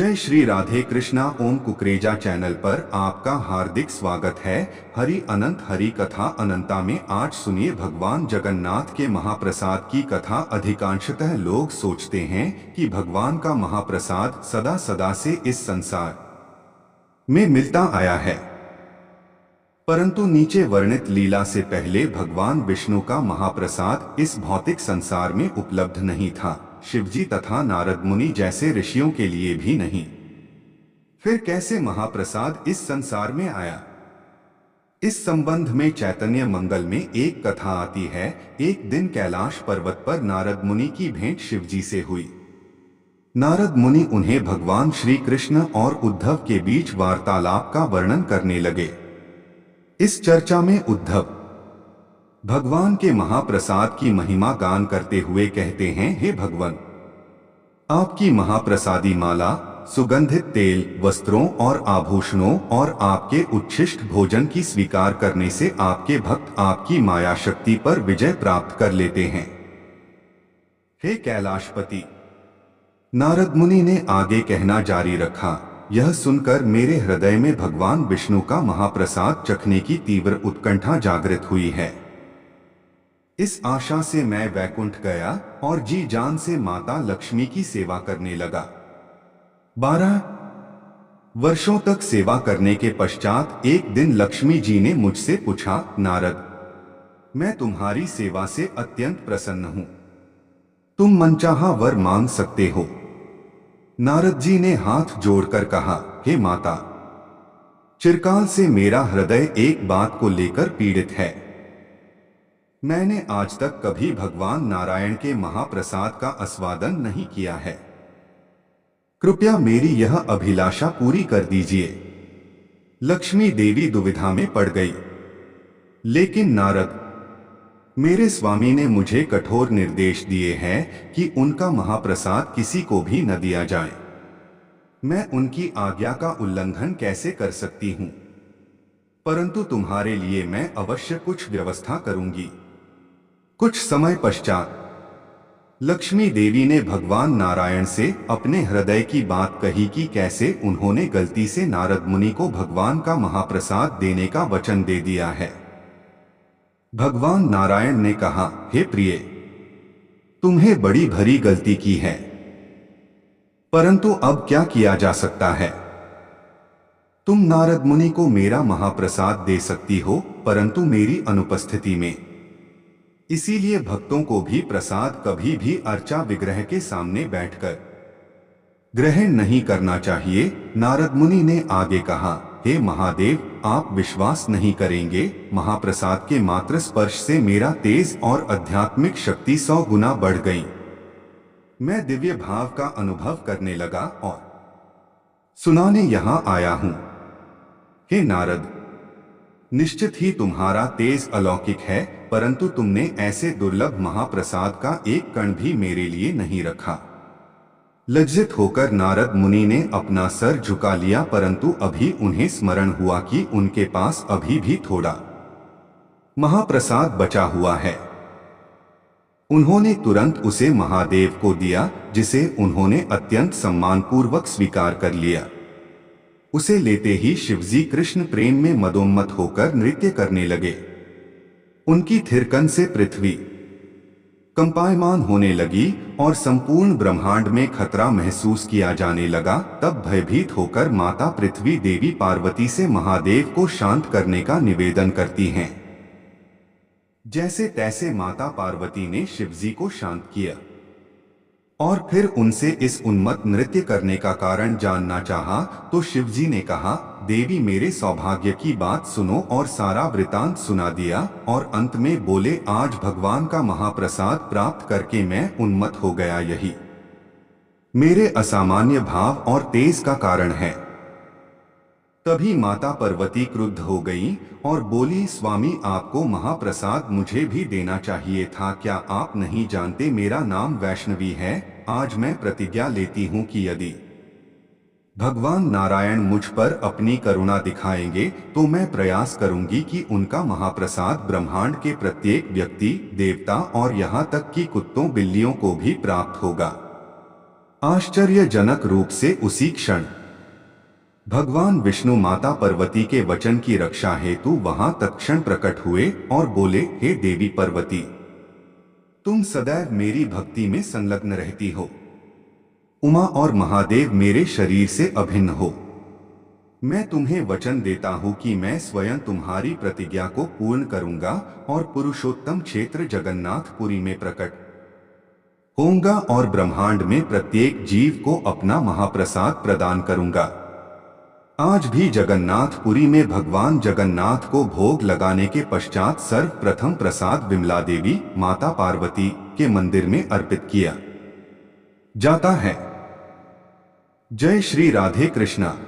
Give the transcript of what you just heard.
जय श्री राधे कृष्णा। ओम कुकरेजा चैनल पर आपका हार्दिक स्वागत है। हरि अनंत हरि कथा अनंता में आज सुनिए भगवान जगन्नाथ के महाप्रसाद की कथा। अधिकांशतः लोग सोचते हैं कि भगवान का महाप्रसाद सदा सदा से इस संसार में मिलता आया है, परंतु नीचे वर्णित लीला से पहले भगवान विष्णु का महाप्रसाद इस भौतिक संसार में उपलब्ध नहीं था। शिवजी तथा नारद मुनि जैसे ऋषियों के लिए भी नहीं। फिर कैसे महाप्रसाद इस संसार में आया? इस संबंध में चैतन्य मंगल में एक कथा आती है। एक दिन कैलाश पर्वत पर नारद मुनि की भेंट शिवजी से हुई। नारद मुनि उन्हें भगवान श्री कृष्ण और उद्धव के बीच वार्तालाप का वर्णन करने लगे। इस चर्चा में उद्धव भगवान के महाप्रसाद की महिमा गान करते हुए कहते हैं, हे भगवान, आपकी महाप्रसादी माला, सुगंधित तेल, वस्त्रों और आभूषणों और आपके उच्छिष्ट भोजन की स्वीकार करने से आपके भक्त आपकी माया शक्ति पर विजय प्राप्त कर लेते हैं। हे कैलाशपति, नारद मुनि ने आगे कहना जारी रखा, यह सुनकर मेरे हृदय में भगवान विष्णु का महाप्रसाद चखने की तीव्र उत्कंठा जागृत हुई है। इस आशा से मैं वैकुंठ गया और जी जान से माता लक्ष्मी की सेवा करने लगा। 12 वर्षों तक सेवा करने के पश्चात एक दिन लक्ष्मी जी ने मुझसे पूछा, नारद, मैं तुम्हारी सेवा से अत्यंत प्रसन्न हूं, तुम मनचाहा वर मांग सकते हो। नारद जी ने हाथ जोड़कर कहा, हे माता, चिरकाल से मेरा हृदय एक बात को लेकर पीड़ित है। मैंने आज तक कभी भगवान नारायण के महाप्रसाद का आस्वादन नहीं किया है। कृपया मेरी यह अभिलाषा पूरी कर दीजिए। लक्ष्मी देवी दुविधा में पड़ गई। लेकिन नारद, मेरे स्वामी ने मुझे कठोर निर्देश दिए हैं कि उनका महाप्रसाद किसी को भी न दिया जाए। मैं उनकी आज्ञा का उल्लंघन कैसे कर सकती हूं? परंतु तुम्हारे लिए मैं अवश्य कुछ व्यवस्था करूंगी। कुछ समय पश्चात लक्ष्मी देवी ने भगवान नारायण से अपने हृदय की बात कही कि कैसे उन्होंने गलती से नारद मुनि को भगवान का महाप्रसाद देने का वचन दे दिया है। भगवान नारायण ने कहा, हे प्रिय, तुम्हें बड़ी भरी गलती की है, परंतु अब क्या किया जा सकता है? तुम नारद मुनि को मेरा महाप्रसाद दे सकती हो, परंतु मेरी अनुपस्थिति में। इसीलिए भक्तों को भी प्रसाद कभी भी अर्चा विग्रह के सामने बैठकर ग्रहण नहीं करना चाहिए। नारद मुनि ने आगे कहा, हे महादेव, आप विश्वास नहीं करेंगे, महाप्रसाद के मात्र स्पर्श से मेरा तेज और आध्यात्मिक शक्ति 100 गुना बढ़ गई। मैं दिव्य भाव का अनुभव करने लगा और सुनाने यहां आया हूं। हे नारद, निश्चित ही तुम्हारा तेज अलौकिक है, परंतु तुमने ऐसे दुर्लभ महाप्रसाद का एक कण भी मेरे लिए नहीं रखा। लज्जित होकर नारद मुनि ने अपना सर झुका लिया, परंतु अभी उन्हें स्मरण हुआ कि उनके पास अभी भी थोड़ा महाप्रसाद बचा हुआ है। उन्होंने तुरंत उसे महादेव को दिया, जिसे उन्होंने अत्यंत सम्मानपूर्वक स्वीकार कर लिया। उसे लेते ही शिवजी कृष्ण प्रेम में मदोन्मत्त होकर नृत्य करने लगे। उनकी थिरकन से पृथ्वी कंपायमान होने लगी और संपूर्ण ब्रह्मांड में खतरा महसूस किया जाने लगा। तब भयभीत होकर माता पृथ्वी देवी पार्वती से महादेव को शांत करने का निवेदन करती हैं। जैसे तैसे माता पार्वती ने शिवजी को शांत किया और फिर उनसे इस उन्मत्त नृत्य करने का कारण जानना चाहा, तो शिवजी ने कहा, देवी, मेरे सौभाग्य की बात सुनो, और सारा वृतांत सुना दिया और अंत में बोले, आज भगवान का महाप्रसाद प्राप्त करके मैं उन्मत्त हो गया। यही मेरे असामान्य भाव और तेज का कारण है। तभी माता पार्वती क्रुद्ध हो गई और बोली, स्वामी, आपको महाप्रसाद मुझे भी देना चाहिए था। क्या आप नहीं जानते मेरा नाम वैष्णवी है? आज मैं प्रतिज्ञा लेती हूँ कि यदि भगवान नारायण मुझ पर अपनी करुणा दिखाएंगे तो मैं प्रयास करूंगी कि उनका महाप्रसाद ब्रह्मांड के प्रत्येक व्यक्ति, देवता और यहाँ तक कि कुत्तों बिल्लियों को भी प्राप्त होगा। आश्चर्यजनक रूप से उसी क्षण भगवान विष्णु माता पार्वती के वचन की रक्षा हेतु वहां तत्क्षण प्रकट हुए और बोले, हे देवी पार्वती, तुम सदैव मेरी भक्ति में संलग्न रहती हो। उमा और महादेव मेरे शरीर से अभिन्न हो। मैं तुम्हें वचन देता हूं कि मैं स्वयं तुम्हारी प्रतिज्ञा को पूर्ण करूंगा और पुरुषोत्तम क्षेत्र जगन्नाथपुरी में प्रकट होऊंगा और ब्रह्मांड में प्रत्येक जीव को अपना महाप्रसाद प्रदान करूंगा। आज भी जगन्नाथपुरी में भगवान जगन्नाथ को भोग लगाने के पश्चात सर्वप्रथम प्रसाद विमला देवी माता पार्वती के मंदिर में अर्पित किया जाता है। जय श्री राधे कृष्णा।